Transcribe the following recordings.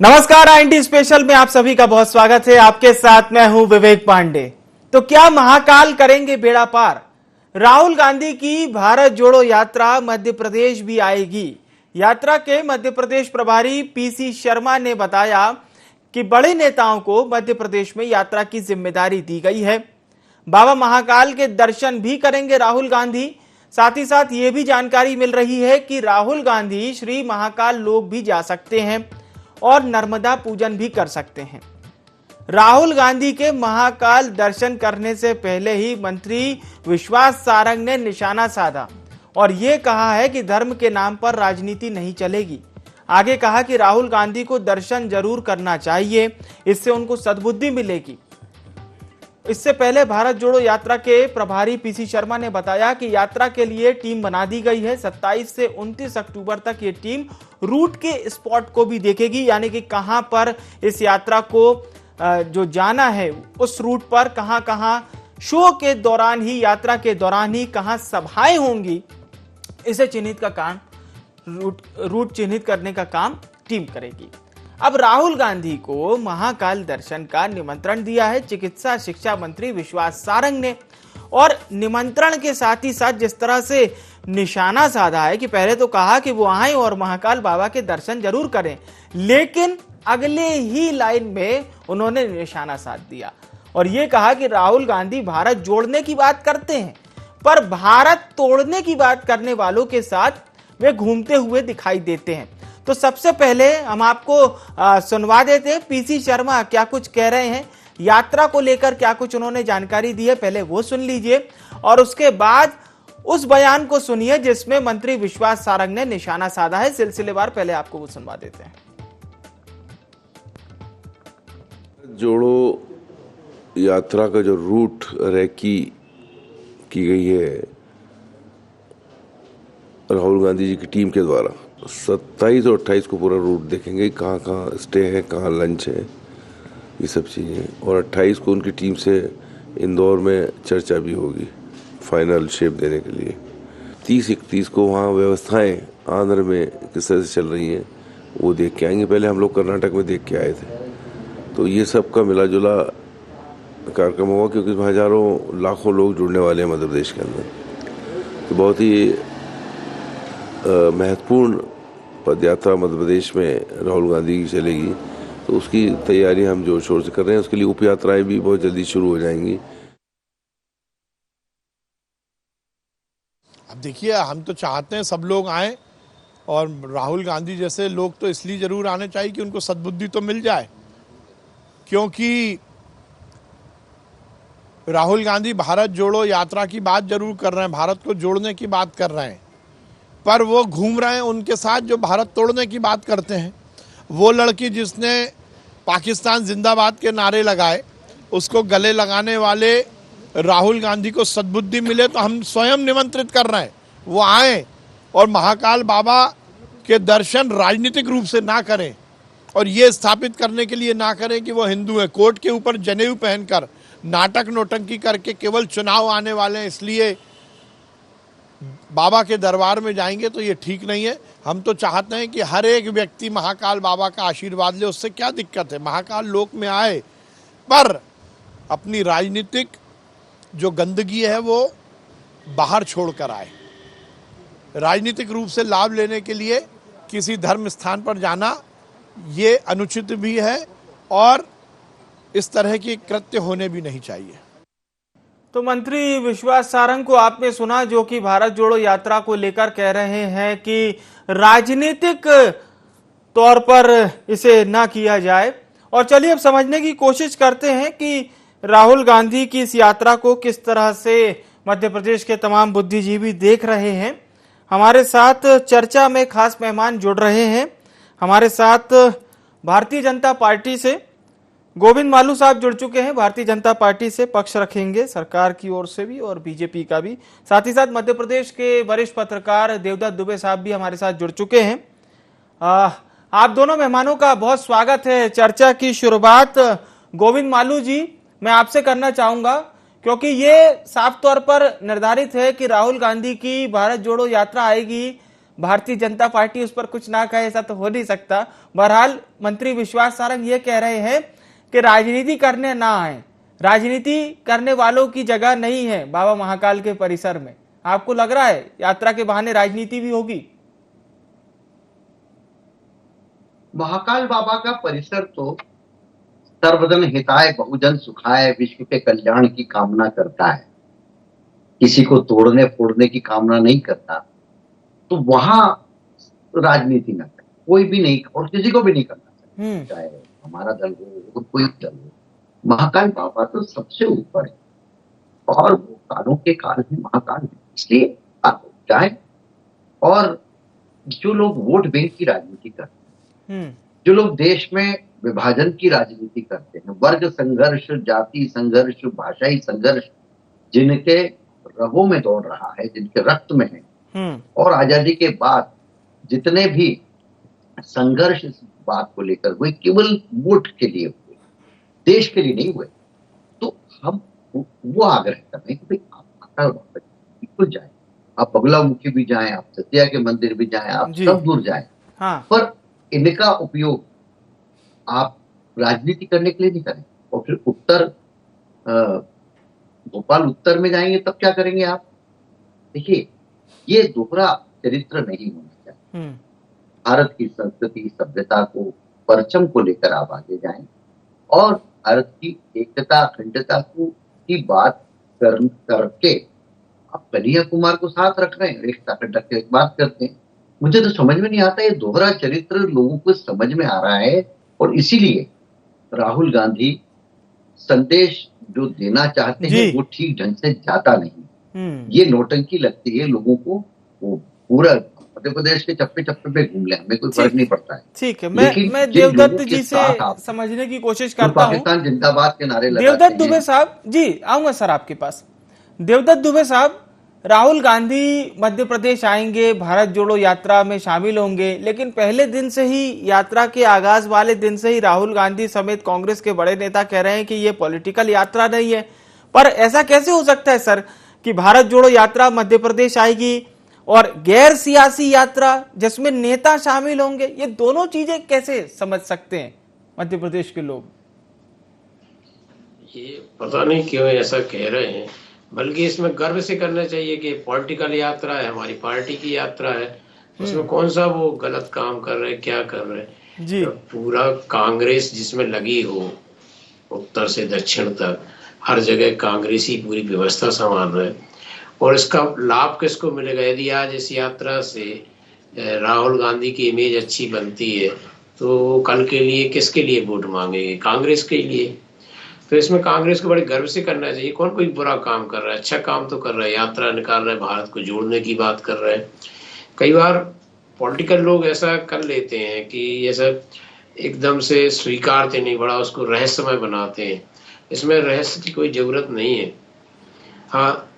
नमस्कार, IND special में आप सभी का बहुत स्वागत है। आपके साथ मैं हूं विवेक पांडे। तो क्या महाकाल करेंगे बेड़ा पार? राहुल गांधी की भारत जोड़ो यात्रा मध्य प्रदेश भी आएगी। यात्रा के मध्य प्रदेश प्रभारी PC शर्मा ने बताया कि बड़े नेताओं को मध्य प्रदेश में यात्रा की जिम्मेदारी दी गई है। बाबा महाकाल के दर्शन भी करेंगे राहुल गांधी। साथ ही साथ ये भी जानकारी मिल रही है कि राहुल गांधी श्री महाकाल लोग भी जा सकते हैं और नर्मदा पूजन भी कर सकते हैं। राहुल गांधी के महाकाल दर्शन करने से पहले ही मंत्री विश्वास सारंग ने निशाना साधा और यह कहा है कि धर्म के नाम पर राजनीति नहीं चलेगी। आगे कहा कि राहुल गांधी को दर्शन जरूर करना चाहिए, इससे उनको सद्बुद्धि मिलेगी। इससे पहले भारत जोड़ो यात्रा के प्रभारी PC शर्मा ने बताया कि यात्रा के लिए टीम बना दी गई है। 27 से 29 अक्टूबर तक ये टीम रूट के स्पॉट को भी देखेगी, यानी कि कहां पर इस यात्रा को जो जाना है उस रूट पर कहां कहां शो के दौरान ही, यात्रा के दौरान ही कहां सभाएं होंगी, इसे चिन्हित का काम रूट चिन्हित करने का काम टीम करेगी। अब राहुल गांधी को महाकाल दर्शन का निमंत्रण दिया है चिकित्सा शिक्षा मंत्री विश्वास सारंग ने। और निमंत्रण के साथ ही साथ जिस तरह से निशाना साधा है कि पहले तो कहा कि वो आए और महाकाल बाबा के दर्शन जरूर करें, लेकिन अगले ही लाइन में उन्होंने निशाना साध दिया और ये कहा कि राहुल गांधी भारत जोड़ने की बात करते हैं, पर भारत तोड़ने की बात करने वालों के साथ वे घूमते हुए दिखाई देते हैं। तो सबसे पहले हम आपको सुनवा देते हैं PC शर्मा क्या कुछ कह रहे हैं, यात्रा को लेकर क्या कुछ उन्होंने जानकारी दी है, पहले वो सुन लीजिए और उसके बाद उस बयान को सुनिए जिसमें मंत्री विश्वास सारंग ने निशाना साधा है। सिलसिलेवार पहले आपको वो सुनवा देते हैं। जोड़ो यात्रा का जो रूट रैकी की गई है राहुल गांधी जी की टीम के द्वारा, 27 और 28 को पूरा रूट देखेंगे, कहाँ कहाँ स्टे है, कहाँ लंच है, ये सब चीज़ें। और 28 को उनकी टीम से इंदौर में चर्चा भी होगी फाइनल शेप देने के लिए। 30-31 को वहाँ व्यवस्थाएं आंध्र में किस तरह से चल रही हैं वो देख के आएंगे। पहले हम लोग कर्नाटक में देख के आए थे, तो ये सब का मिला जुला कार्यक्रम होगा क्योंकि इसमें हजारों लाखों लोग जुड़ने वाले हैं मध्य प्रदेश के अंदर। तो बहुत ही महत्वपूर्ण पद यात्रा मध्य प्रदेश में राहुल गांधी की चलेगी, तो उसकी तैयारी हम जोर शोर से कर रहे हैं। उसके लिए उप यात्राएं भी बहुत जल्दी शुरू हो जाएंगी। अब देखिए, हम तो चाहते हैं सब लोग आएं और राहुल गांधी जैसे लोग तो इसलिए जरूर आने चाहिए कि उनको सद्बुद्धि तो मिल जाए, क्योंकि राहुल गांधी भारत जोड़ो यात्रा की बात जरूर कर रहे हैं, भारत को जोड़ने की बात कर रहे हैं, पर वो घूम रहे हैं उनके साथ जो भारत तोड़ने की बात करते हैं। वो लड़की जिसने पाकिस्तान जिंदाबाद के नारे लगाए, उसको गले लगाने वाले राहुल गांधी को सद्बुद्धि मिले, तो हम स्वयं निमंत्रित कर रहे हैं वो आए और महाकाल बाबा के दर्शन राजनीतिक रूप से ना करें और ये स्थापित करने के लिए ना करें कि वो हिंदू है। कोर्ट के ऊपर जनेऊ पहनकर नाटक नौटंकी करके केवल चुनाव आने वाले हैं इसलिए बाबा के दरबार में जाएंगे, तो ये ठीक नहीं है। हम तो चाहते हैं कि हर एक व्यक्ति महाकाल बाबा का आशीर्वाद ले, उससे क्या दिक्कत है, महाकाल लोक में आए, पर अपनी राजनीतिक जो गंदगी है वो बाहर छोड़कर आए। राजनीतिक रूप से लाभ लेने के लिए किसी धर्म स्थान पर जाना ये अनुचित भी है और इस तरह की कृत्य होने भी नहीं चाहिए। तो मंत्री विश्वास सारंग को आपने सुना, जो कि भारत जोड़ो यात्रा को लेकर कह रहे हैं कि राजनीतिक तौर पर इसे ना किया जाए। और चलिए अब समझने की कोशिश करते हैं कि राहुल गांधी की इस यात्रा को किस तरह से मध्य प्रदेश के तमाम बुद्धिजीवी देख रहे हैं। हमारे साथ चर्चा में खास मेहमान जुड़ रहे हैं। हमारे साथ भारतीय जनता पार्टी से गोविंद मालू साहब जुड़ चुके हैं। भारतीय जनता पार्टी से पक्ष रखेंगे सरकार की ओर से भी और बीजेपी का भी। साथ ही साथ मध्य प्रदेश के वरिष्ठ पत्रकार देवदत्त दुबे साहब भी हमारे साथ जुड़ चुके हैं। आप दोनों मेहमानों का बहुत स्वागत है। चर्चा की शुरुआत गोविंद मालू जी मैं आपसे करना चाहूंगा, क्योंकि ये साफ तौर पर निर्धारित है कि राहुल गांधी की भारत जोड़ो यात्रा आएगी भारतीय जनता पार्टी उस पर कुछ ना कहे, ऐसा तो हो नहीं सकता। बहरहाल मंत्री विश्वास सारंग ये कह रहे हैं कि राजनीति करने ना आए, राजनीति करने वालों की जगह नहीं है बाबा महाकाल के परिसर में। आपको लग रहा है यात्रा के बहाने राजनीति भी होगी? महाकाल बाबा का परिसर तो सर्वजन हिताय बहुजन सुखाय विश्व के कल्याण की कामना करता है, किसी को तोड़ने फोड़ने की कामना नहीं करता। तो वहां राजनीति न करे, कोई भी नहीं, और किसी को भी नहीं करना चाहिए, चाहे हमारा दल हो कोई दल हो। महाकाल बाबा तो सबसे ऊपर है और वो कालों के काल में महाकाल है, इसलिए आप जाए। और जो लोग वोट बैंक की राजनीति करते हैं, जो लोग देश में विभाजन की राजनीति करते हैं, वर्ग संघर्ष, जाति संघर्ष, भाषाई संघर्ष जिनके रगों में दौड़ रहा है, जिनके रक्त में है, और आजादी के बाद जितने भी संघर्ष इस बात को लेकर हुए केवल वोट के लिए हुए, देश के लिए नहीं हुए। तो हम वो आग्रह कर रहे हैं कि भाई आप महाकाल बाबा बिल्कुल जाए, आप बगुलामुखी भी जाएं, आप सतिया के मंदिर भी जाएं, आप सब दूर जाएं। हाँ। पर इनका उपयोग आप राजनीति करने के लिए नहीं करें। और फिर उत्तर भोपाल उत्तर में जाएंगे तब क्या करेंगे आप? देखिए, ये दोहरा चरित्र नहीं होना चाहिए। भारत की संस्कृति सभ्यता को, परचम को लेकर आप आगे जाएं और भारत की एकता अखंडता को की बात करके आप कन्हैया कुमार को साथ रख रहे हैं, एकता अखंडता की बात करते हैं। मुझे तो समझ में नहीं आता, ये दोहरा चरित्र लोगों को समझ में आ रहा है और इसीलिए राहुल गांधी संदेश जो देना चाहते हैं वो ठीक ढंग से जाता नहीं। ये नौटंकी लगती है लोगों को। वो पूरा मध्य प्रदेश के चप्पे चप्पे पे घूम ले, हमें कोई फर्क नहीं पड़ता है। ठीक है, मैं देवदत्त जी से समझने की कोशिश करता हूं। पाकिस्तान जिंदाबाद के नारे लगाते हैं। देवदत्त दुबे साहब जी, आऊंगा सर आपके पास। देवदत्त दुबे साहब, राहुल गांधी मध्य प्रदेश आएंगे, भारत जोड़ो यात्रा में शामिल होंगे, लेकिन पहले दिन से ही, यात्रा के आगाज वाले दिन से ही राहुल गांधी समेत कांग्रेस के बड़े नेता कह रहे हैं कि ये पॉलिटिकल यात्रा नहीं है। पर ऐसा कैसे हो सकता है सर कि भारत जोड़ो यात्रा मध्य प्रदेश आएगी और गैर सियासी यात्रा जिसमें नेता शामिल होंगे? ये दोनों चीजें कैसे समझ सकते हैं मध्य प्रदेश के लोग? ये पता नहीं क्यों ऐसा कह रहे हैं, बल्कि इसमें गर्व से करना चाहिए कि पॉलिटिकल यात्रा है, हमारी पार्टी की यात्रा है। उसमें कौन सा वो गलत काम कर रहे हैं, क्या कर रहे हैं जी। तो पूरा कांग्रेस जिसमें लगी हो, उत्तर से दक्षिण तक हर जगह कांग्रेस ही पूरी व्यवस्था संभाल रहे हैं। और इसका लाभ किसको मिलेगा? यदि आज इस यात्रा से राहुल गांधी की इमेज अच्छी बनती है तो कल के लिए किसके लिए वोट मांगेंगे? कांग्रेस के लिए। तो इसमें कांग्रेस को बड़े गर्व से करना चाहिए। कौन कोई बुरा काम कर रहा है, अच्छा काम तो कर रहा है, यात्रा निकाल रहा है, भारत को जोड़ने की बात कर रहा है। कई बार पॉलिटिकल लोग ऐसा कर लेते हैं कि ऐसा एकदम से स्वीकारते नहीं, बड़ा उसको रहस्यमय बनाते हैं। इसमें रहस्य की कोई जरूरत नहीं है। हाँ,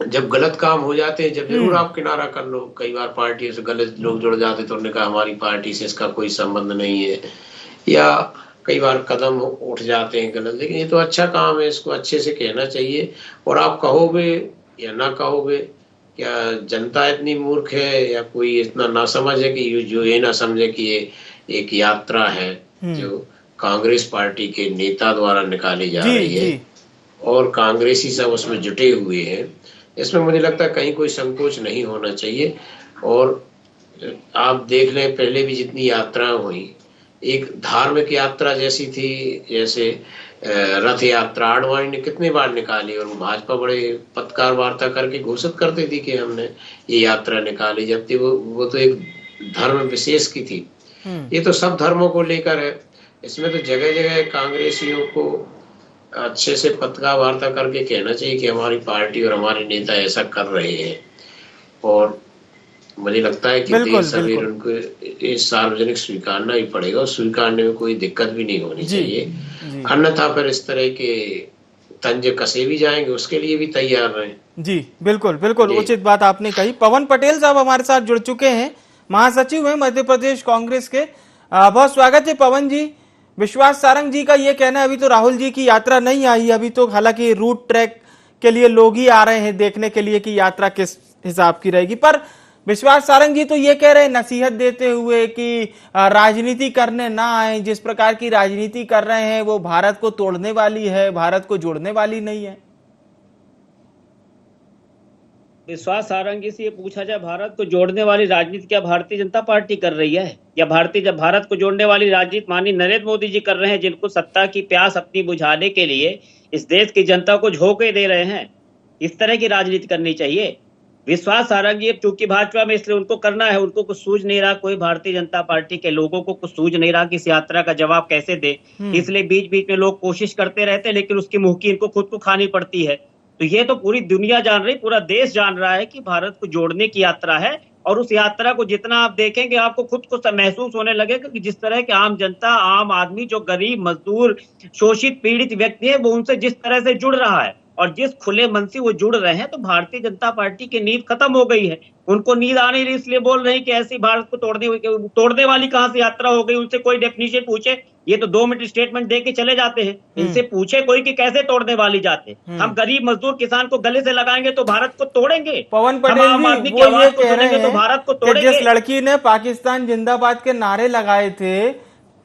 जब गलत काम हो जाते हैं, जब जरूर आप किनारा कर लो। कई बार पार्टियों से गलत लोग जुड़ जाते तो उन्होंने कहा हमारी पार्टी से इसका कोई संबंध नहीं है, या कई बार कदम उठ जाते हैं गलत। लेकिन ये तो अच्छा काम है, इसको अच्छे से कहना चाहिए। और आप कहोगे या ना कहोगे, क्या जनता इतनी मूर्ख है या कोई इतना ना समझ है कि जो ये ना समझे कि ये एक यात्रा है जो कांग्रेस पार्टी के नेता द्वारा निकाली जा रही है और कांग्रेसी सब उसमें जुटे हुए हैं। इसमें मुझे लगता है कहीं कोई संकोच नहीं होना चाहिए। और आप देख लें, पहले भी जितनी यात्राएं हुई, एक धार्मिक यात्रा जैसी थी, जैसे रथ यात्रा आडवाणी ने कितने बार निकाली, और वो भाजपा बड़े पत्रकार वार्ता करके घोषित करती थी कि हमने ये यात्रा निकाली, जबकि वो तो एक धर्म विशेष की थी। ये तो सब धर्मों को लेकर है। इसमें तो जगह जगह कांग्रेसियों को अच्छे से पत्रकार वार्ता करके कहना चाहिए कि हमारी पार्टी और हमारे नेता ऐसा कर रहे हैं। और मुझे लगता है कि देश सवेर उनको इस सार्वजनिक स्वीकारना ही पड़ेगा, और स्वीकारने में कोई दिक्कत भी नहीं होनी चाहिए। अन्यथा फिर इस तरह के तंज कसे भी जाएंगे, उसके लिए भी तैयार रहें। जी बिल्कुल बिल्कुल, उचित बात आपने कही। पवन पटेल साहब हमारे साथ जुड़ चुके हैं, महासचिव हैं मध्य प्रदेश कांग्रेस के। बहुत स्वागत है पवन जी। विश्वास सारंग जी का ये कहना है अभी तो राहुल जी की यात्रा नहीं आई, अभी तो हालांकि रूट ट्रैक के लिए लोग ही आ रहे हैं देखने के लिए कि यात्रा किस हिसाब की रहेगी। पर विश्वास सारंग जी तो ये कह रहे हैं नसीहत देते हुए कि राजनीति करने ना आए, जिस प्रकार की राजनीति कर रहे हैं वो भारत को तोड़ने वाली है, भारत को जोड़ने वाली नहीं है। विश्वास सारंग जी से ये पूछा जाए, भारत को जोड़ने वाली राजनीति क्या भारतीय जनता पार्टी कर रही है, या भारत को जोड़ने वाली राजनीति माननीय नरेंद्र मोदी जी कर रहे हैं, जिनको सत्ता की प्यास अपनी बुझाने के लिए इस देश की जनता को झोंके दे रहे हैं। इस तरह की राजनीति करनी चाहिए। विश्वास सारंग जी चूंकि भाजपा में, इसलिए उनको करना है, उनको कुछ सूझ नहीं रहा, कोई भारतीय जनता पार्टी के लोगों को कुछ सूझ नहीं रहा कि इस यात्रा का जवाब कैसे दे, इसलिए बीच बीच में लोग कोशिश करते रहते हैं, लेकिन उसकी मुहकी इनको खुद को खानी पड़ती है। तो ये तो पूरी दुनिया जान रही, पूरा देश जान रहा है कि भारत को जोड़ने की यात्रा है, और उस यात्रा को जितना आप देखेंगे आपको खुद को महसूस होने लगेगा कि जिस तरह के आम जनता, आम आदमी, जो गरीब, मजदूर, शोषित, पीड़ित व्यक्ति है, वो उनसे जिस तरह से जुड़ रहा है और जिस खुले मन से वो जुड़ रहे हैं, तो भारतीय जनता पार्टी की नींद खत्म हो गई है। उनको नींद आ नहीं रही, इसलिए बोल रहे हैं कि ऐसी भारत को तोड़ने वाली कहां से यात्रा हो गई। उनसे कोई डेफिनेशन पूछे, ये तो 2 मिनट स्टेटमेंट दे के चले जाते हैं। इनसे पूछे कोई कि कैसे तोड़ने वाली जाते। हम गरीब मजदूर किसान को गले से लगाएंगे तो भारत को तोड़ेंगे। पवन पटेल जी वो ये कह रहे हैं तो भारत को तोड़ेंगे। जिस लड़की ने पाकिस्तान जिंदाबाद के नारे लगाए थे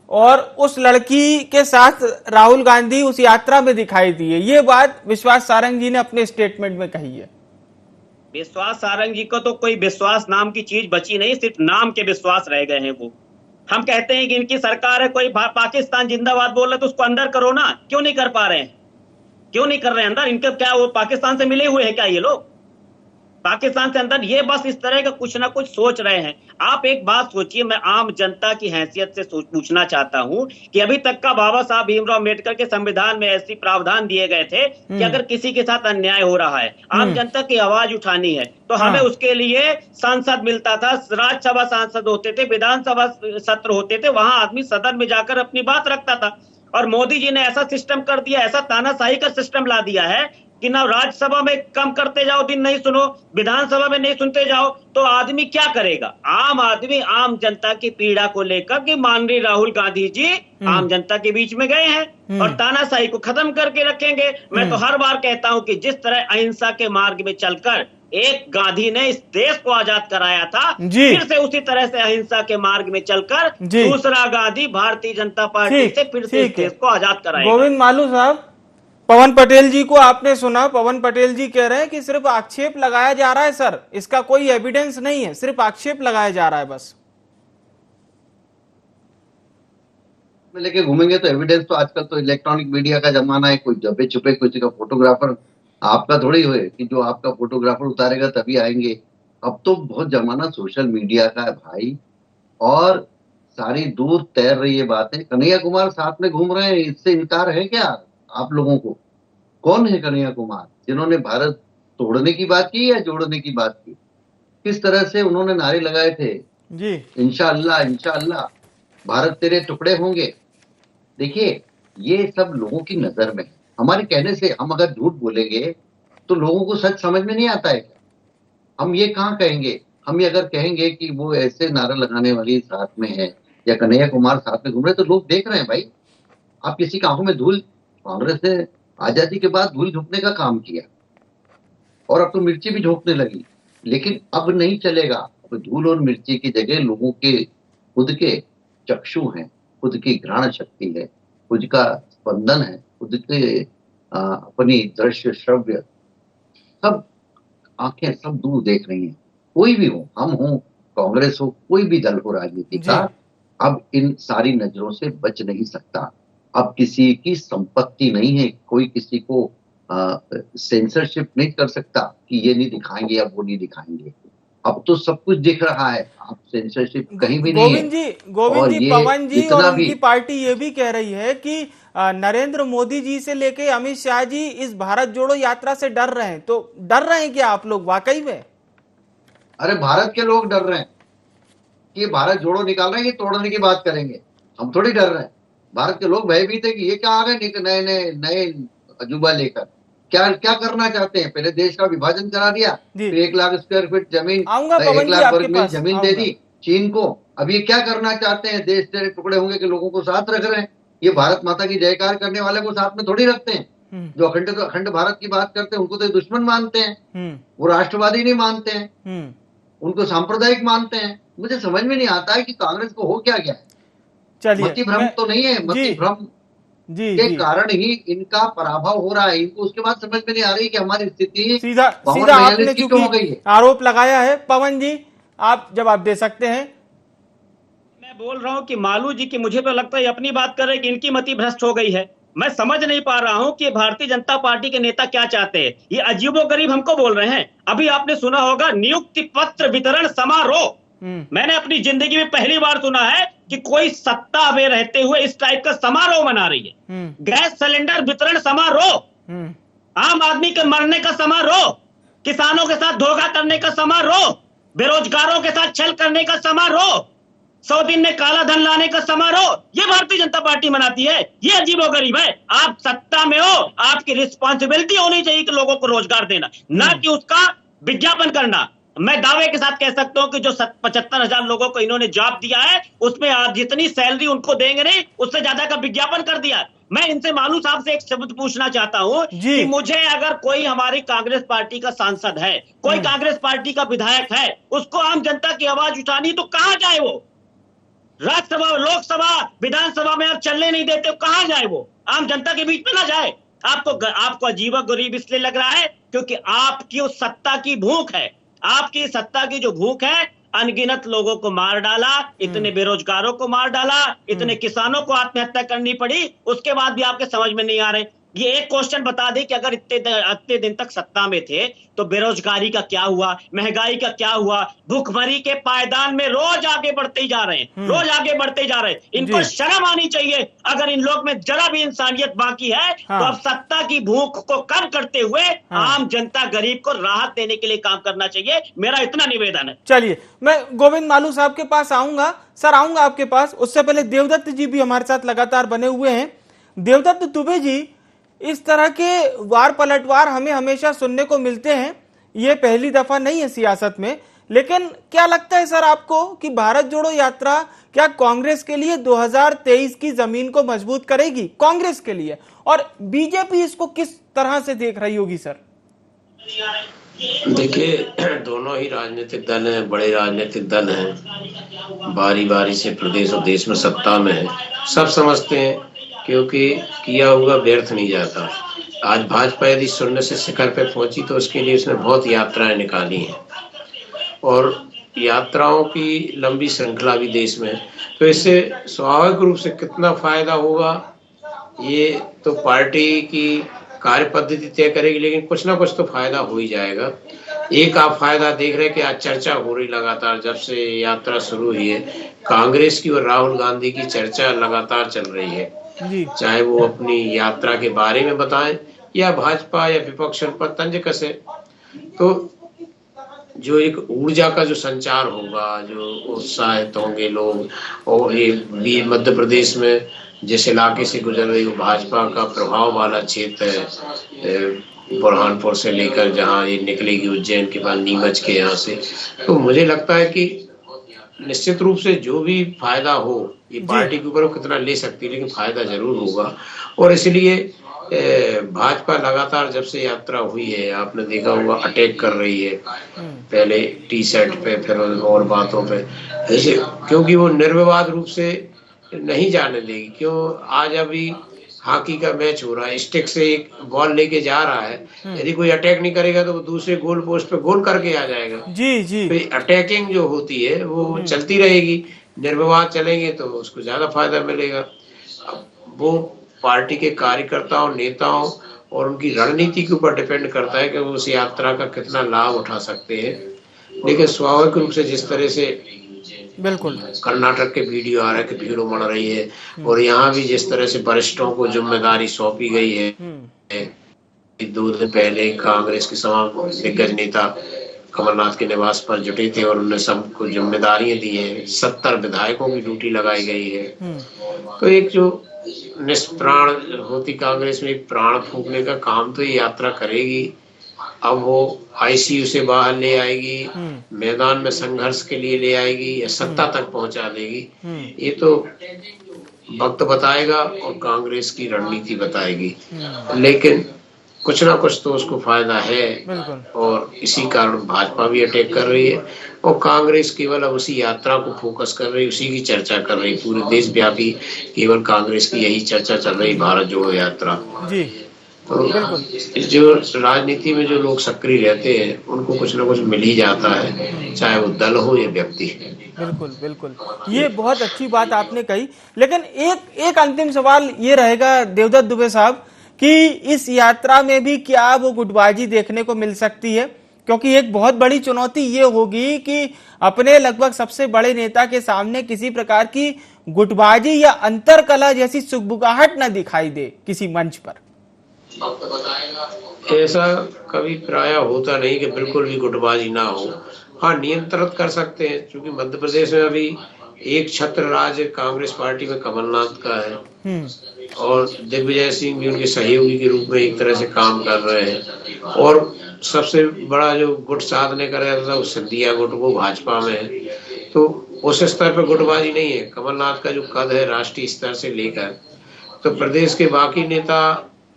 और उस लड़की के साथ राहुल गांधी उस यात्रा में दिखाई दिए, ये बात विश्वास सारंग जी ने अपने स्टेटमेंट में कही है। विश्वास सारंग जी को तो कोई विश्वास नाम की चीज बची नहीं, सिर्फ नाम के विश्वास रह गए हैं वो। हम कहते हैं कि इनकी सरकार है, कोई पाकिस्तान जिंदाबाद बोल रहे तो उसको अंदर करो ना, क्यों नहीं कर पा रहे हैं, क्यों नहीं कर रहे हैं अंदर? इनके क्या वो पाकिस्तान से मिले हुए हैं क्या ये लोग? पाकिस्तान से अंदर ये बस इस तरह का कुछ ना कुछ सोच रहे हैं। आप एक बात सोचिए, मैं आम जनता की हैसियत से पूछना चाहता हूं कि अभी तक का बाबा साहब भीमराव अम्बेडकर के संविधान में ऐसी प्रावधान दिए गए थे कि अगर किसी के साथ अन्याय हो रहा है, आम जनता की आवाज उठानी है, तो हमें उसके लिए सांसद मिलता था, राज्यसभा सांसद होते थे, विधानसभा सत्र होते थे, वहां आदमी सदन में जाकर अपनी बात रखता था। और मोदी जी ने ऐसा सिस्टम कर दिया, ऐसा तानाशाही का सिस्टम ला दिया है कि ना राज्यसभा में कम करते जाओ, दिन नहीं सुनो, विधानसभा में नहीं सुनते जाओ, तो आदमी क्या करेगा? आम आदमी आम जनता की पीड़ा को लेकर कि माननीय राहुल गांधी जी आम जनता के बीच में गए हैं और तानाशाही को खत्म करके रखेंगे। मैं तो हर बार कहता हूं कि जिस तरह अहिंसा के मार्ग में चलकर एक गांधी ने इस देश को आजाद कराया था, फिर से उसी तरह से अहिंसा के मार्ग में चलकर दूसरा गांधी भारतीय जनता पार्टी से फिर से इस देश को आजाद कराएगा। गोविंद मालू साहब, पवन पटेल जी को आपने सुना, पवन पटेल जी कह रहे हैं कि सिर्फ आक्षेप लगाया जा रहा है सर, इसका कोई एविडेंस नहीं है, सिर्फ आक्षेप लगाया जा रहा है बस। में लेके घूमेंगे तो एविडेंस तो आजकल तो इलेक्ट्रॉनिक मीडिया का जमाना है, कोई दबे छुपे किसी का फोटोग्राफर आपका थोड़ी हुए कि जो आपका फोटोग्राफर उतारेगा तभी आएंगे। अब तो बहुत जमाना सोशल मीडिया का है भाई, और सारी दूर तैर रही है बातें। कन्हैया कुमार साथ में घूम रहे हैं, इससे इनकार है क्या आप लोगों को? कौन है कन्हैया कुमार जिन्होंने भारत तोड़ने की बात की या जोड़ने की बात की? किस तरह से उन्होंने नारे लगाए थे जी, इंशाअल्लाह इंशाअल्लाह भारत तेरे टुकड़े होंगे। देखिए ये सब लोगों की नजर में, हमारे कहने से हम अगर झूठ बोलेंगे तो लोगों को सच समझ में नहीं आता है क्या? हम ये कहाँ कहेंगे? हम ये अगर कहेंगे कि वो ऐसे नारा लगाने वाली साथ में है या कन्हैया कुमार साथ में घूम रहे, तो लोग देख रहे हैं भाई। आप किसी की आंखों में धूल, कांग्रेस ने आजादी के बाद धूल झोंकने का काम किया और अब तो मिर्ची भी झोंकने लगी, लेकिन अब नहीं चलेगा। अब धूल और मिर्ची की जगह लोगों के खुद के चक्षु हैं, खुद की घ्राण शक्ति है, खुद का स्पंदन है, खुद के अपनी दृश्य श्रव्य सब आंखें सब दूर देख रही हैं। कोई भी हो, हम हो, कांग्रेस हो, कोई भी दल हो राजनीति का, अब इन सारी नजरों से बच नहीं सकता। अब किसी की संपत्ति नहीं है, कोई किसी को सेंसरशिप नहीं कर सकता कि ये नहीं दिखाएंगे या वो नहीं दिखाएंगे। अब तो सब कुछ दिख रहा है, आप सेंसरशिप कहीं भी नहीं है। गोविंद जी, पवन जी और उनकी पार्टी ये भी कह रही है कि नरेंद्र मोदी जी से लेके अमित शाह जी इस भारत जोड़ो यात्रा से डर रहे हैं। तो डर रहे हैं क्या आप लोग वाकई में? अरे भारत के लोग डर रहे हैं कि भारत जोड़ो निकाल रहे हैं, ये तोड़ने की बात करेंगे। हम थोड़ी डर रहे हैं। भारत के लोग भयभीत है कि ये क्या आ गए नए अजूबा लेकर, क्या क्या करना चाहते हैं? पहले देश का विभाजन करा दिया, फिर 1 लाख स्क्वायर फीट जमीन, 1 लाख वर्ग मील जमीन दे दी चीन को। अब ये क्या करना चाहते हैं? देश तेरे टुकड़े होंगे कि लोगों को साथ रख रहे हैं। ये भारत माता की जयकार करने वाले को साथ में थोड़ी रखते हैं। जो अखंड भारत की बात करते हैं उनको तो दुश्मन मानते हैं, वो राष्ट्रवादी नहीं मानते हैं। उनको सांप्रदायिक मानते हैं। मुझे समझ में नहीं आता है कि कांग्रेस को हो क्या गया है। चलिए मति भ्रम तो नहीं है, मति भ्रम जी के जी कारण ही इनका पराभव हो रहा है। इनको उसके बाद समझ में नहीं आ रही कि हमारी स्थिति सीधा आपने की क्यों हो गई चूंकि है। आरोप लगाया है, पवन जी आप जवाब दे सकते हैं। मैं बोल रहा हूं कि मालू जी की मुझे तो लगता है अपनी बात कर रहे हैं कि इनकी मति भ्रष्ट हो गई है। मैं समझ नहीं पा रहा हूं कि भारतीय जनता पार्टी के नेता क्या चाहते हैं। ये अजीबोगरीब हमको बोल रहे हैं। अभी आपने सुना होगा नियुक्ति पत्र वितरण समारोह। मैंने अपनी जिंदगी में पहली बार सुना है कि कोई सत्ता में रहते हुए इस टाइप का समारोह मना रही है। गैस सिलेंडर वितरण समारोह, आम आदमी के मरने का समारोह, किसानों के साथ धोखा करने का समारोह, बेरोजगारों के साथ छल करने का समारोह, 100 दिन में काला धन लाने का समारोह, ये भारतीय जनता पार्टी मनाती है। ये अजीबोगरीब है। आप सत्ता में हो, आपकी रिस्पॉन्सिबिलिटी होनी चाहिए कि लोगों को रोजगार देना, ना कि उसका विज्ञापन करना। मैं दावे के साथ कह सकता हूं कि जो 75,000 लोगों को इन्होंने जॉब दिया है उसमें आप जितनी सैलरी उनको देंगे नहीं, उससे ज्यादा का विज्ञापन कर दिया। मैं इनसे मालू साहब से एक शब्द पूछना चाहता हूं कि मुझे अगर कोई हमारी कांग्रेस पार्टी का सांसद है, कोई कांग्रेस पार्टी का विधायक है, उसको आम जनता की आवाज उठानी तो कहां जाए वो? राज्यसभा, लोकसभा, विधानसभा में आप चलने नहीं देते, कहां जाए वो? आम जनता के बीच में ना जाए। आपको अजीबोगरीब इसलिए लग रहा है क्योंकि आपकी उस सत्ता की भूख है। आपकी सत्ता की जो भूख है, अनगिनत लोगों को मार डाला, इतने बेरोजगारों को मार डाला, इतने किसानों को आत्महत्या करनी पड़ी, उसके बाद भी आपके समझ में नहीं आ रहे। ये एक क्वेश्चन बता दे कि अगर इतने दिन तक सत्ता में थे तो बेरोजगारी का क्या हुआ, महंगाई का क्या हुआ? भूखमरी के पायदान में रोज आगे बढ़ते ही जा रहे हैं, रोज आगे बढ़ते जा रहे हैं। इनको शर्म आनी चाहिए। अगर इन लोग में जरा भी इंसानियत बाकी है तो अब सत्ता की भूख को कम करते हुए आम जनता गरीब को राहत देने के लिए काम करना चाहिए। मेरा इतना निवेदन है। चलिए, मैं गोविंद मालू साहब के पास आऊंगा। सर, आऊंगा आपके पास। उससे पहले देवदत्त जी भी हमारे साथ लगातार बने हुए हैं। देवदत्त दुबे जी, इस तरह के वार पलटवार हमें हमेशा सुनने को मिलते हैं, ये पहली दफा नहीं है सियासत में। लेकिन क्या लगता है सर आपको कि भारत जोड़ो यात्रा क्या कांग्रेस के लिए 2023 की जमीन को मजबूत करेगी? कांग्रेस के लिए, और बीजेपी इसको किस तरह से देख रही होगी सर? देखिए, दोनों ही राजनीतिक दल हैं, बड़े राजनीतिक दल हैं, बारी बारी से प्रदेश और देश में सत्ता में है। सब समझते हैं क्योंकि किया हुआ व्यर्थ नहीं जाता। आज भाजपा यदि शून्य से शिखर पे पहुंची तो उसके लिए उसने बहुत यात्राएं निकाली हैं और यात्राओं की लंबी श्रृंखला भी देश में है। तो इससे स्वाभाविक रूप से कितना फायदा होगा ये तो पार्टी की कार्य पद्धति तय करेगी, लेकिन कुछ ना कुछ तो फायदा हो ही जाएगा। एक आप फायदा देख रहे हैं कि आज चर्चा हो रही लगातार, जब से यात्रा शुरू हुई है कांग्रेस की और राहुल गांधी की चर्चा लगातार चल रही है। चाहे वो अपनी यात्रा के बारे में बताएं या भाजपा या विपक्ष पर तंज कसे, तो जो एक ऊर्जा का जो संचार होगा, जो उत्साहित होंगे लोग। और ये मध्य प्रदेश में जिस इलाके से गुजर रही वो भाजपा का प्रभाव वाला क्षेत्र है, बुरहानपुर से लेकर जहाँ ये निकलेगी उज्जैन के बाद नीमच के यहाँ से, तो मुझे लगता है कि निश्चित रूप से जो भी फायदा हो ये पार्टी के ऊपर कितना ले सकती है, लेकिन फायदा जरूर होगा। और इसलिए भाजपा लगातार जब से यात्रा हुई है आपने देखा होगा अटैक कर रही है, पहले टी शर्ट पे, फिर और बातों पे, ऐसे, क्योंकि वो निर्विवाद रूप से नहीं जाने देगी। क्यों, आज अभी हॉकी का मैच हो रहा है, स्टिक से एक बॉल लेके जा रहा है, यदि कोई अटैक नहीं करेगा तो वो दूसरे गोल पोस्ट पे गोल करके आ जाएगा। जी। तो अटैकिंग जो होती है वो चलती रहेगी, निर्विवाद चलेंगे तो उसको ज्यादा फायदा मिलेगा। वो पार्टी के कार्यकर्ताओं, नेताओं और उनकी रणनीति के ऊपर डिपेंड करता है कि वो उस यात्रा का कितना लाभ उठा सकते हैं। लेकिन स्वाभाविक रूप से जिस तरह से बिल्कुल कर्नाटक के वीडियो आ रहा है कि भीड़ उमड़ रही है, और यहाँ भी जिस तरह से वरिष्ठों को जिम्मेदारी सौंपी गई है। 2 दिन पहले कांग्रेस के तमाम दिग्गज नेता कमलनाथ के निवास पर जुटे थे और उन्हें सबको जिम्मेदारियां दी है। 70 विधायकों की ड्यूटी लगाई गई है। तो एक जो निष्प्राण होती कांग्रेस में एक प्राण फूंकने का काम तो ये यात्रा करेगी। अब वो आईसीयू से बाहर ले आएगी, मैदान में संघर्ष के लिए ले आएगी या सत्ता तक पहुंचा देगी, ये तो वक्त बताएगा और कांग्रेस की रणनीति बताएगी। लेकिन कुछ ना कुछ तो उसको फायदा है। और इसी कारण भाजपा भी अटैक कर रही है और कांग्रेस केवल अब उसी यात्रा को फोकस कर रही, उसी की चर्चा कर रही। पूरे देश व्यापी केवल कांग्रेस की यही चर्चा चल रही, भारत जोड़ो यात्रा जी। तो जो राजनीति में जो लोग सक्रिय रहते हैं उनको कुछ ना कुछ मिल ही जाता है, चाहे वो दल हो या व्यक्ति। बिल्कुल बिल्कुल, ये बहुत अच्छी बात आपने कही। लेकिन एक अंतिम सवाल ये रहेगा देवदत्त दुबे साहब कि इस यात्रा में भी क्या वो गुटबाजी देखने को मिल सकती है? क्योंकि एक बहुत बड़ी चुनौती ये होगी कि अपने लगभग सबसे बड़े नेता के सामने किसी प्रकार की गुटबाजी या अंतरकलह जैसी सुगबुगाहट न दिखाई दे किसी मंच पर। ऐसा कभी प्राय होता नहीं कि बिल्कुल भी गुटबाजी ना हो। हाँ, नियंत्रित कर सकते हैं, क्योंकि मध्य प्रदेश में अभी एक छत्र राज कांग्रेस पार्टी में कमलनाथ का है और दिग्विजय सिंह भी उनके सहयोगी के रूप में एक तरह से काम कर रहे हैं। और सबसे बड़ा जो गुट साधने का रहता था वो सिंधिया गुट, वो भाजपा में है। तो उस स्तर पर गुटबाजी नहीं है। कमलनाथ का जो कद है राष्ट्रीय स्तर से लेकर, तो प्रदेश के बाकी नेता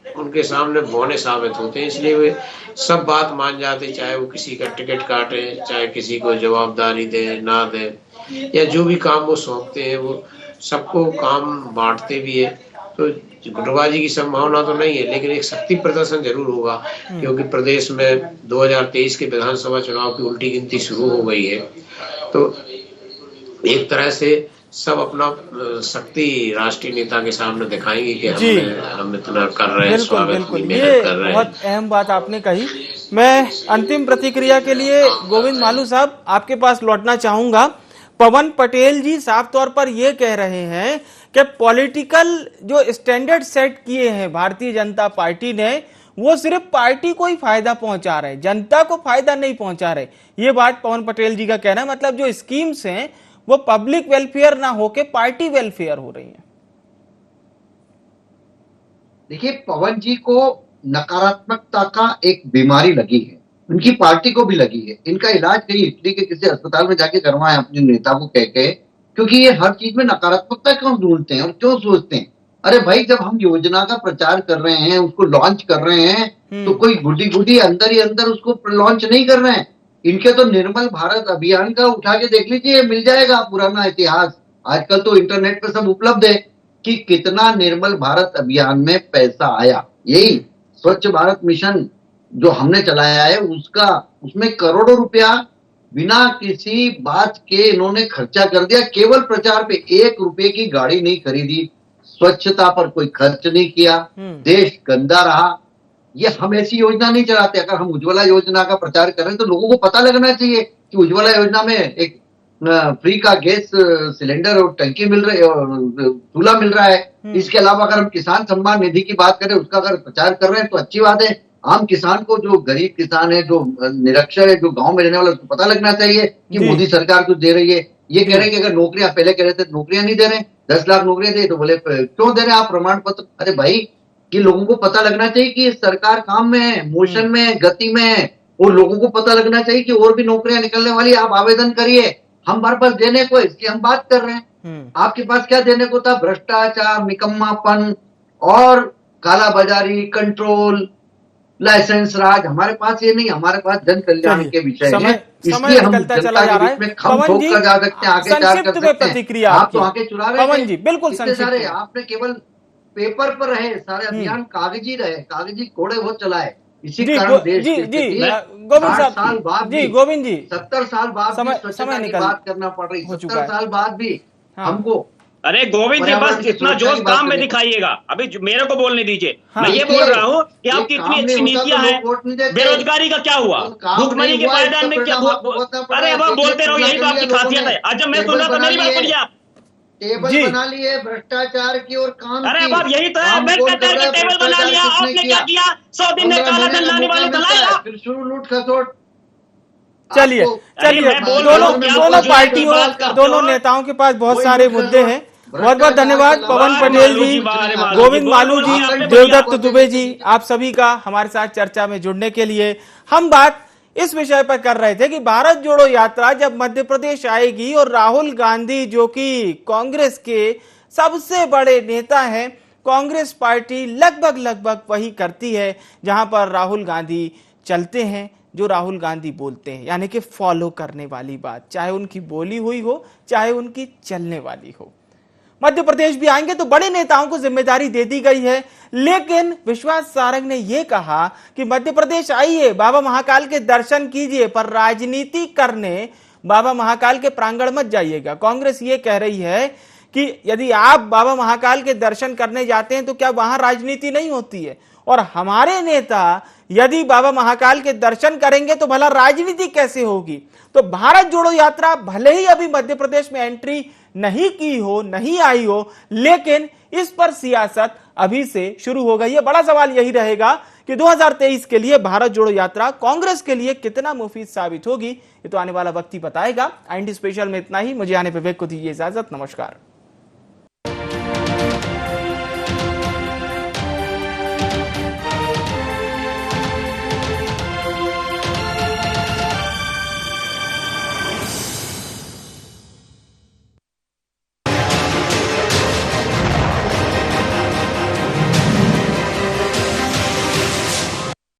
उनके सामने बौने साबित होते हैं, इसलिए वे सब बात मान जाते, चाहे वो किसी का टिकट काटे, चाहे किसी को जवाबदारी दे ना दे, या जो भी काम वो सौंपते हैं वो सबको काम बांटते भी है। तो गुटबाजी की संभावना तो नहीं है, लेकिन एक शक्ति प्रदर्शन जरूर होगा, क्योंकि प्रदेश में 2023 के विधानसभा चुनाव की उल्टी गिनती शुरू हो गई है। तो एक तरह से सब अपना शक्ति राष्ट्रीय नेता के सामने दिखाएंगे कि हम इतना कर रहे हैं, स्वागत की मेहनत कर रहे हैं। बहुत अहम बात आपने कही। मैं अंतिम प्रतिक्रिया के लिए गोविंद मालू साहब आपके पास लौटना चाहूंगा। पवन पटेल जी साफ तौर पर यह कह रहे हैं कि पॉलिटिकल जो स्टैंडर्ड सेट किए हैं भारतीय जनता पार्टी ने, वो सिर्फ पार्टी को ही फायदा पहुंचा रहे, जनता को फायदा नहीं पहुंचा रहे। ये बात पवन पटेल जी का कहना है। मतलब जो स्कीम्स हैं वो पब्लिक वेलफेयर ना होके पार्टी वेलफेयर हो रही है। देखिए, पवन जी को नकारात्मकता का एक बीमारी लगी है, उनकी पार्टी को भी लगी है। इनका इलाज कहीं इटली के किसी अस्पताल में जाके करवाएं अपने नेता को कह के, क्योंकि ये हर चीज में नकारात्मकता क्यों ढूंढते हैं और क्यों सोचते हैं। अरे भाई, जब हम योजना का प्रचार कर रहे हैं, उसको लॉन्च कर रहे हैं, तो कोई गुडी गुडी अंदर ही अंदर उसको लॉन्च नहीं कर रहे हैं। इनके तो निर्मल भारत अभियान का उठा के देख लीजिए, मिल जाएगा पुराना इतिहास। आजकल तो इंटरनेट पे सब उपलब्ध है कि कितना निर्मल भारत अभियान में पैसा आया। यही स्वच्छ भारत मिशन जो हमने चलाया है उसमें करोड़ों रुपया बिना किसी बात के इन्होंने खर्चा कर दिया। केवल प्रचार पे 1 रुपए की गाड़ी नहीं खरीदी, स्वच्छता पर कोई खर्च नहीं किया, देश गंदा रहा। ये हम ऐसी योजना नहीं चलाते। अगर हम उज्ज्वला योजना का प्रचार कर रहे हैं तो लोगों को पता लगना चाहिए कि उज्ज्वला योजना में एक फ्री का गैस सिलेंडर और टंकी मिल रही है और चूल्हा मिल रहा है। इसके अलावा अगर हम किसान सम्मान निधि की बात करें, उसका अगर प्रचार कर रहे हैं तो अच्छी बात है। आम किसान को, जो गरीब किसान है, जो निरक्षर है, जो गांव में रहने वाला, उसको पता लगना चाहिए कि मोदी सरकार कुछ दे रही है। ये कह रहे हैं कि अगर नौकरियां, पहले कह रहे थे नौकरियां नहीं दे रहे, 10 लाख नौकरियां दे, तो बोले क्यों दे रहे हैं आप प्रमाण पत्र। अरे भाई, कि लोगों को पता लगना चाहिए कि सरकार काम में है, मोशन में है, गति में है, और लोगों को पता लगना चाहिए कि और भी नौकरियां निकलने वाली, आप आवेदन करिए। हमारे पास देने को, इसकी हम बात कर रहे हैं। आपके पास क्या देने को था? भ्रष्टाचार, निकम्मापन और कालाबाजारी, कंट्रोल, लाइसेंस राज। हमारे पास ये नहीं, हमारे पास जन कल्याण के विषय है। इसलिए हम जनता के बीच में खम ठोक कर जा सकते हैं, आगे चार कर सकते हैं। आप तो आगे चुरा रहे पवन जी, बिल्कुल सारे आपने केवल पेपर पर रहे, सारे अभियान कागजी रहे, कागजी घोड़े वो चलाए। इसी कारण देश गोविंद साल बाद जी, गोविंद जी 70 साल बाद स्वच्छता की बात करना पड़ रही, 70 साल बाद भी हमको। अरे गोविंद जी, बस इतना जोश काम में दिखाइएगा। अभी मेरे को बोलने दीजिए। मैं ये बोल रहा हूँ कि आपकी इतनी अच्छी नीतियां हैं, बेरोजगारी का क्या हुआ, भूखमरी के पायदान में क्या हुआ? अरे अब बोलते रहो, यही तो आपकी खासियत है। आज जब मैं सुन रहा था मेरी बात सुनिए आप। टेबल बना लिए भ्रष्टाचार की और काम। अरे अब यही तो है, भ्रष्टाचार की टेबल बना लिया। आपने क्या किया? 100 दिन में काला धन लाने वाले दलाल। फिर शुरू लूट खसोट। चलिए दोनों पार्टियों, दोनों नेताओं के पास बहुत सारे मुद्दे हैं। बहुत बहुत धन्यवाद पवन पटेल जी, गोविंद मालू जी, देवदत्त दुबे जी, आप सभी का हमारे साथ चर्चा में जुड़ने के लिए। हम बात इस विषय पर कर रहे थे कि भारत जोड़ो यात्रा जब मध्य प्रदेश आएगी और राहुल गांधी जो कि कांग्रेस के सबसे बड़े नेता हैं, कांग्रेस पार्टी लगभग वही करती है जहां पर राहुल गांधी चलते हैं, जो राहुल गांधी बोलते हैं, यानी कि फॉलो करने वाली बात, चाहे उनकी बोली हुई हो चाहे उनकी चलने वाली हो। मध्य प्रदेश भी आएंगे तो बड़े नेताओं को जिम्मेदारी दे दी गई है, लेकिन विश्वास सारंग ने यह कहा कि मध्य प्रदेश आइए, बाबा महाकाल के दर्शन कीजिए, पर राजनीति करने बाबा महाकाल के प्रांगण मत जाइएगा। कांग्रेस ये कह रही है कि यदि आप बाबा महाकाल के दर्शन करने जाते हैं तो क्या वहां राजनीति नहीं होती है, और हमारे नेता यदि बाबा महाकाल के दर्शन करेंगे तो भला राजनीति कैसे होगी। तो भारत जोड़ो यात्रा भले ही अभी मध्य प्रदेश में एंट्री नहीं की हो, नहीं आई हो, लेकिन इस पर सियासत अभी से शुरू हो गई है। बड़ा सवाल यही रहेगा कि 2023 के लिए भारत जोड़ो यात्रा कांग्रेस के लिए कितना मुफीद साबित होगी, ये तो आने वाला वक्त ही बताएगा। IND स्पेशल में इतना ही, मुझे आने विवेक को दीजिए इजाजत, नमस्कार।